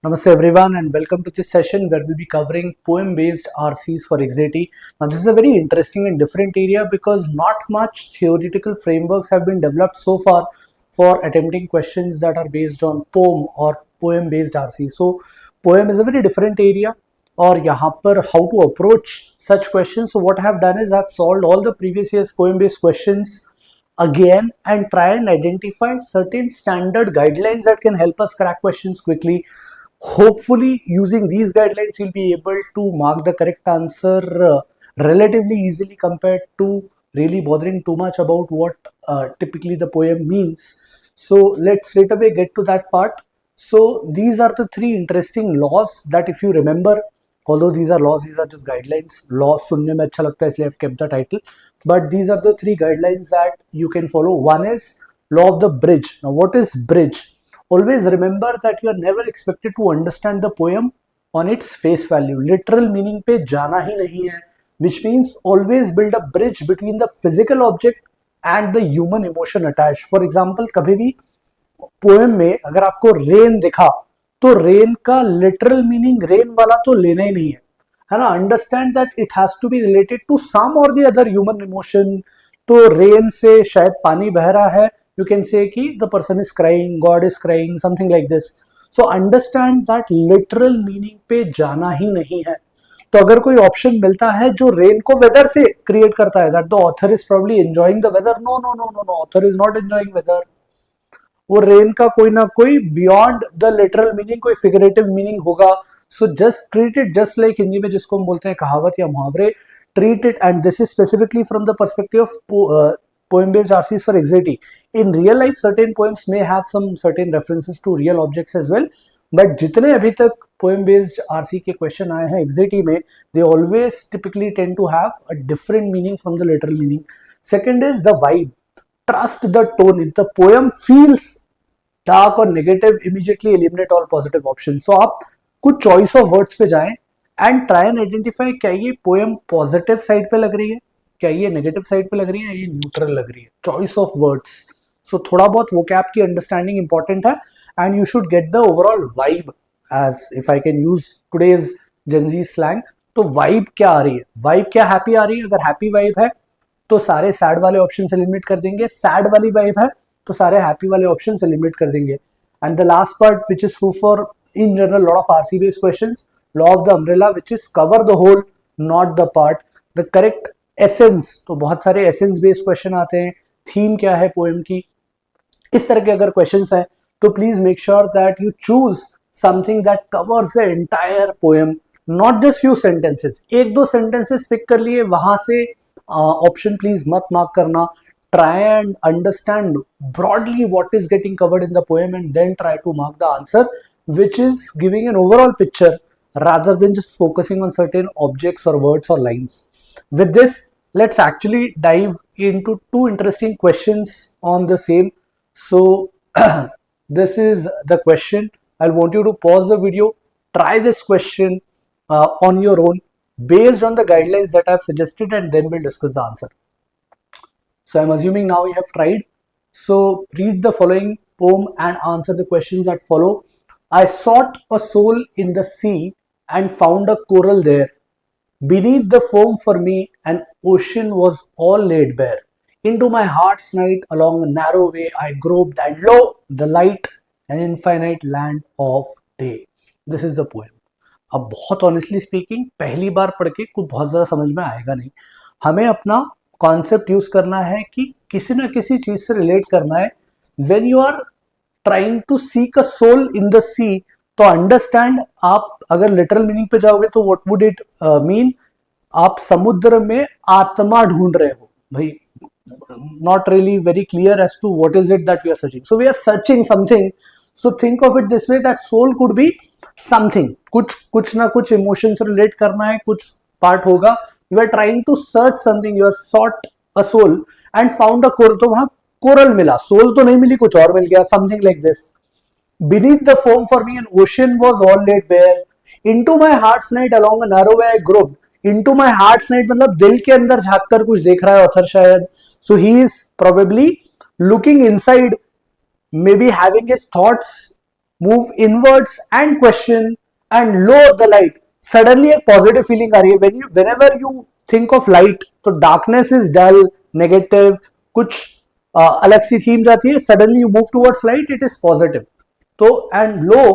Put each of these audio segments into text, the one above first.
Namaste everyone and welcome to this session where we'll be covering poem-based RCs for Exeti. Now this is a very interesting and different area because not much theoretical frameworks have been developed so far for attempting questions that are based on poem or poem-based RC. So poem is a very different area और यहाँ पर how to approach such questions. So what I have done is I have solved all the previous year's poem-based questions again and try and identify certain standard guidelines that can help us crack questions quickly. Hopefully, using these guidelines, you'll be able to mark the correct answer relatively easily compared to really bothering too much about what typically the poem means. So let's straight away get to that part. So these are the three interesting laws that if you remember, although these are laws, these are just guidelines. Law सुनने में अच्छा लगता है इसलिए I've kept the title. But these are the three guidelines that you can follow. One is law of the bridge. Now what is bridge? Always remember that you are never expected to understand the poem on its face value. Literal meaning पे जाना ही नहीं है, which means always build a bridge between the physical object and the human emotion attached. For example, कभी भी poem में अगर आपको rain दिखा तो रेन का लिटरल मीनिंग रेन वाला तो लेना ही नहीं है ना. Understand that it has to be related to some or the other human emotion. तो रेन से शायद पानी बह रहा है, you can say कि the person is crying, God is crying, something like this. So understand that literal meaning पे जाना ही नहीं है. तो अगर कोई ऑप्शन मिलता है जो रेन को वेदर से क्रिएट करता है, that the author is probably enjoying the weather. No, author is not enjoying weather. वो रेन का कोई ना कोई बियॉन्ड द लिटरल मीनिंग कोई फिगरेटिव मीनिंग होगा. So just treat it just like Hindi में जिसको हम बोलते हैं कहावत या मुहावरे. Treat it and this is specifically from the perspective of poem based RCs for Exeti. In real life, certain poems may have some certain references to real objects as well. But जितने अभी तक poem based RC के question आए हैं Exeti में, they always typically tend to have a different meaning from the literal meaning. Second is the vibe. Trust the tone. If the poem feels dark or negative, immediately eliminate all positive options. So आप कुछ choice of words पे जाएं and try and identify क्या ये poem positive side पे लग रही है, क्या ये नेगेटिव साइड पे लग रही है, ये न्यूट्रल लग रही है. Choice of words. सो थोड़ा बहुत वोकैब की अंडरस्टैंडिंग इंपॉर्टेंट है and you should get the overall vibe as if I can use today's gen Z slang. तो वाइब क्या आ रही है, वाइब क्या हैप्पी आ रही है. अगर हैप्पी वाइब है तो सारे सैड वाले ऑप्शन से लिमिट कर देंगे, सैड वाली वाइब है तो सारे हैप्पी वाले ऑप्शन से लिमिट कर देंगे. And the last part which is true for in general lot of RC based questions, law of the umbrella which is cover the whole not the part. The correct essence, तो बहुत सारे essence based question आते हैं. Theme क्या है poem की, इस तरह के अगर क्वेश्चंस हैं तो please make sure that you choose something that covers the entire poem, not just few sentences. एक दो सेंटेंसेस पिक कर लिए, वहां से ऑप्शन प्लीज मत मार्क करना. Try and understand broadly what is getting covered in the poem and then try to mark the answer which is giving an overall picture rather than just focusing on certain objects or words or lines. With this, let's actually dive into two interesting questions on the same. So this is the question. I'll want you to pause the video, try this question on your own based on the guidelines that I've suggested, and then we'll discuss the answer. So I'm assuming now you have tried. So read the following poem and answer the questions that follow. I sought a soul in the sea and found a coral there. Beneath the foam for me, an ocean was all laid bare. Into my heart's night, along a narrow way, I groped, and lo, the light, an infinite land of day. This is the poem. अब बहुत honestly speaking पहली बार पढ़ के कुछ बहुत ज़्यादा समझ में आएगा नहीं. हमें अपना कॉन्सेप्ट यूज करना है कि किसी ना किसी चीज़ से रिलेट करना है. When you are trying to seek a soul in the sea, तो अंडरस्टैंड आप अगर लिटरल मीनिंग पे जाओगे तो व्हाट वुड इट मीन, आप समुद्र में आत्मा ढूंढ रहे हो भाई. Not really very clear as to what is it that we are searching. So we are searching something. So think of it this way that soul could be something. कुछ ना कुछ इमोशन से रिलेट करना है, कुछ part होगा. You are trying to search something, you are sought a soul and found a coral. तो वहां कोरल मिला, सोल तो नहीं मिली, कुछ और मिल गया. Something like this. Beneath the foam for me, an ocean was all laid bare. Into my heart's night, along a narrow way I groped. Into my heart's night मतलब दिल के अंदर झांक कर कुछ देख रहा है ऑथर शायद. So he is probably looking inside, maybe having his thoughts move inwards and question and low the light. Suddenly एक positive feeling आ रही है. Whenever you think of light, तो darkness is dull, negative, कुछ अलग सी theme जाती है. Suddenly you move towards light, it is positive. तो and low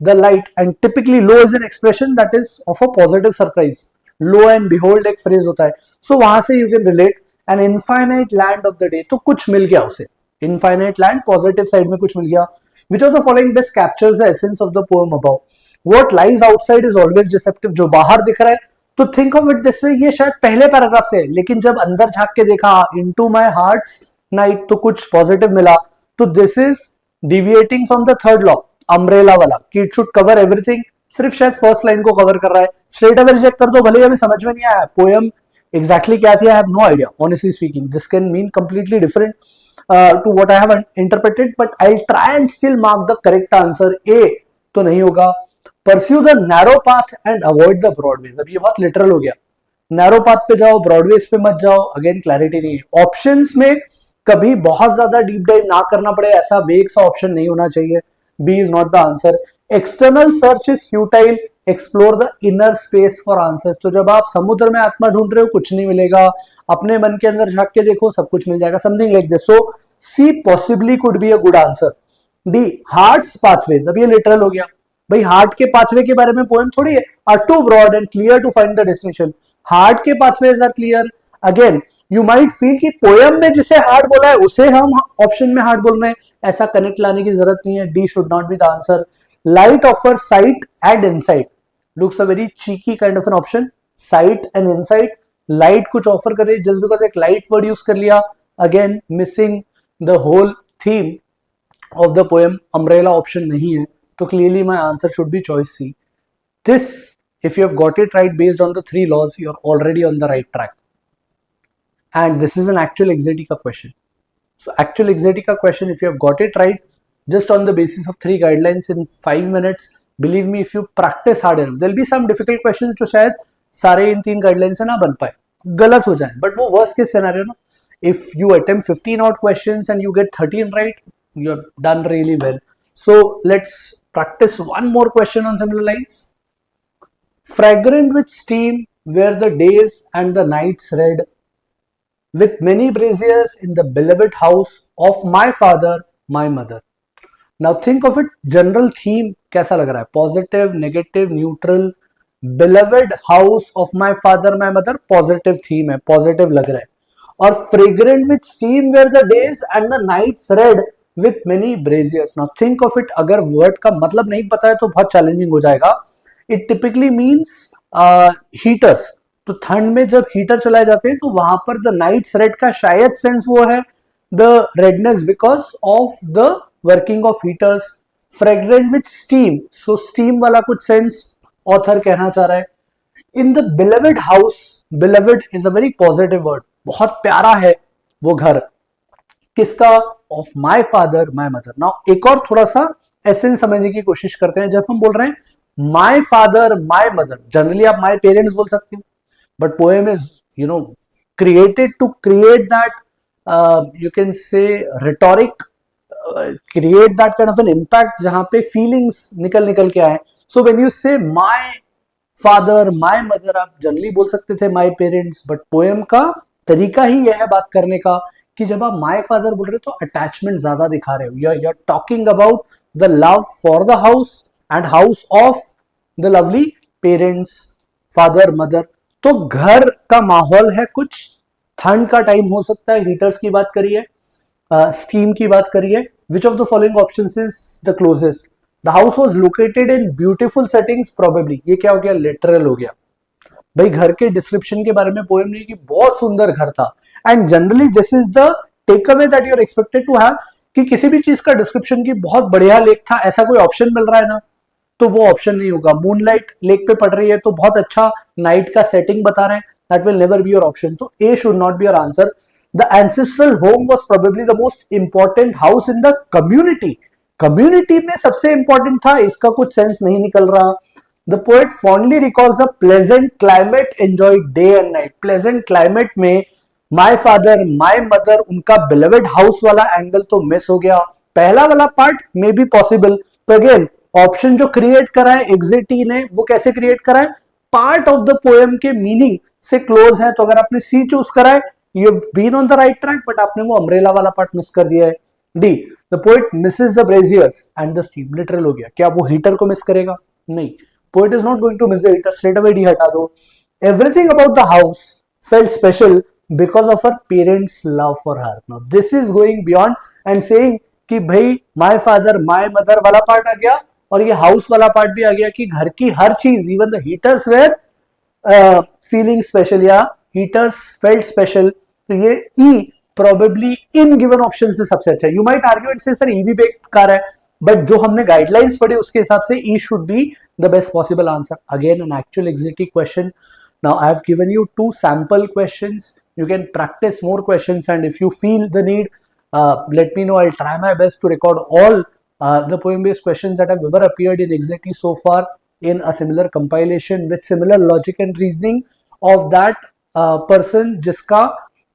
the light, and typically low is an expression that is of a positive surprise. Lo and behold एक phrase होता है. So वहां से you can relate an infinite land of the day. तो कुछ मिल गया उसे. Infinite land, positive side में कुछ मिल गया. Which of the following best captures the essence of the poem above? What lies outside is always deceptive. जो बाहर दिख रहा है तो think of it this way, ये शायद पहले पैराग्राफ से है, लेकिन जब अंदर झांक के देखा into my heart's night तो कुछ पॉजिटिव मिला. तो this is deviating from the third law, umbrella वाला, कि it should cover everything. सिर्फ शायद फर्स्ट लाइन को कवर कर रहा है. स्ट्रेट अवे रिजेक्ट कर दो, भले ही हमें समझ में नहीं आया पोएम एग्जैक्टली क्या थी. I have no idea honestly speaking. This can mean completely different to what I have interpreted, but I try and still mark the correct answer. A तो नहीं होगा. Pursue the narrow path and avoid the broadways. अब ये बहुत literal हो गया. Narrow path पे जाओ, ब्रॉडवेज पे मत जाओ. अगेन क्लैरिटी नहीं है. ऑप्शंस में कभी बहुत ज्यादा डीप डाइव ना करना पड़े ऐसा वेग सा ऑप्शन नहीं होना चाहिए. B is not the answer. External search is futile, explore the inner space for answers. तो जब आप समुद्र में आत्मा ढूंढ रहे हो कुछ नहीं मिलेगा, अपने मन के अंदर झांक के देखो सब कुछ मिल जाएगा. Something like this. So C possibly could be a good answer. D hearts pathways. अब ये लिटरल हो गया भाई. हार्ट के पाथवे के बारे में पोएम थोड़ी है. Are too broad and clear to find the destination. Heart के pathways are clear. Again you might feel कि पोएम में जिसे हार्ट बोला है उसे हम ऑप्शन में हार्ट बोल रहे हैं. ऐसा कनेक्ट लाने की जरूरत नहीं है. D should not be the answer. Light offers sight and insight. Looks a very cheeky kind of an option. Sight and insight. Light कुछ offer करे just because एक light word use कर लिया. Again missing the whole theme of the poem. Umbrella option नहीं है. तो clearly my answer should be choice C. This, if you have got it right based on the 3 laws, you are already on the right track. And this is an actual Exetica question. So actual Exetica question, if you have got it right, just on the basis of 3 guidelines in 5 minutes, believe me, if you practice hard enough, there'll be some difficult questions जो शायद सारे इन 3 guidelines से ना बन पाए, गलत हो जाए. But वो worst case scenario ना. If you attempt 15 odd questions and you get 13 right, you're done really well. So let's practice one more question on similar lines. Fragrant with steam were the days and the nights red, with many braziers in the beloved house of my father, my mother. Now think of it, general theme कैसा लग रहा है? Positive, negative, neutral. Beloved house of my father, my mother, positive theme है, positive लग रहा है. और fragrant with steam were the days and the nights red with many braziers. Now think of it, अगर word का मतलब नहीं पता है तो बहुत challenging हो जाएगा. It typically means heaters. तो ठंड में जब हीटर चलाए जाते हैं तो वहां पर the nights red का शायद सेंस वो है the redness because of the working of heaters. Fragrant with steam, so steam वाला कुछ सेंस ऑथर कहना चाह रहा है. In the beloved house, beloved is a very positive word. बहुत प्यारा है वो घर. किसका? Of my father, my mother. Now एक और थोड़ा सा एसेंस समझने की कोशिश करते हैं. जब हम बोल रहे हैं my father, my mother, generally आप my parents बोल सकते हो, but poem is created to create that you can say rhetoric, create that kind of an impact जहां पे feelings निकल के आए. So when you say my father, my mother, आप जनरली बोल सकते थे my parents, but poem का तरीका ही यह है बात करने का कि जब आप my father बोल रहे हो तो अटैचमेंट ज्यादा दिखा रहे हो. You're talking about the love for the house and house of the lovely parents, father, mother. तो घर का माहौल है, कुछ ठंड का टाइम हो सकता है, हीटर्स की बात करिए, स्टीम की बात करिए. Which of the following options is the closest? The house was located in beautiful settings probably. ये क्या हो गया? लिटरल हो गया. भाई घर के डिस्क्रिप्शन के बारे में पोएम नहीं कि बहुत सुंदर घर था. And generally this is the takeaway that you are expected to have कि किसी भी चीज का डिस्क्रिप्शन की बहुत बढ़िया लेक था ऐसा कोई ऑप्शन मिल रहा है ना, तो वो ऑप्शन नहीं होगा. मूनलाइट लेक पे पड़ रही है तो बहुत अच्छा नाइट का सेटिंग बता रहे हैं, that will never be your option. तो A should not be your answer. The ancestral home was probably the most important house in the community. Community में सबसे important था, इसका कुछ सेंस नहीं निकल रहा. The poet fondly recalls a pleasant climate enjoyed day and night. Pleasant climate में my father, my mother, उनका beloved house वाला एंगल तो मिस हो गया. पहला वाला पार्ट may be possible, तो अगेन ऑप्शन जो क्रिएट करा है एग्जिटी ने, वो कैसे क्रिएट करा है, पार्ट ऑफ द पोएम के मीनिंग से क्लोज है। तो अगर आपने सी चूज करा है, you have been on the right track, but आपने वो अम्ब्रेला वाला पार्ट मिस कर दिया है। D, the poet misses the braziers and the steam, literal हो गया। क्या वो हीटर को मिस करेगा? नहीं, poet is not going to miss the heater, straight away D हटा दो। Everything about the house felt special because of her parents love for her. Now this is going beyond and saying कि भाई my father my mother वाला part आ गया, और ये house वाला पार्ट भी आ गया कि घर की हर चीज, even the heaters were feeling special या हीटर्स फेल्ट स्पेशल। तो ये E probably in given options में सबसे अच्छा है। You might argue and say sir E भी बेकार है, बट जो हमने गाइडलाइंस पढ़ी उसके हिसाब से E should be the best possible answer. Again an actual एग्जिटी question. Now I have given you 2 sample questions. You can practice more questions, and if you feel the need, let me know. I'll try my best to record all the poem-based questions that have ever appeared in Exeti so far in a similar compilation with similar logic and reasoning of that person जिसका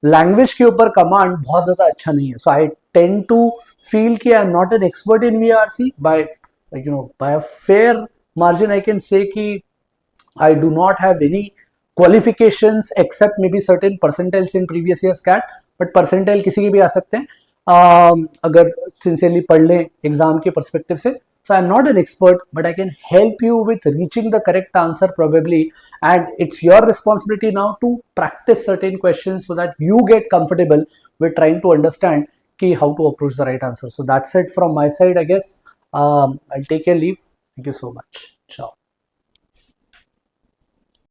language के ऊपर command बहुत ज़्यादा अच्छा नहीं है. So I tend to feel कि I am not an expert in VRC. By a fair margin I can say कि I do not have any qualifications except maybe certain percentiles in previous year's CAT, but percentile किसी के भी आ सकते हैं अगर sincerely पढ़ लें exam के perspective से. So I am not an expert, but I can help you with reaching the correct answer probably, and it's your responsibility now to practice certain questions so that you get comfortable with trying to understand ki how to approach the right answer. So that's it from my side, I guess. I'll take a leave. Thank you so much. Ciao.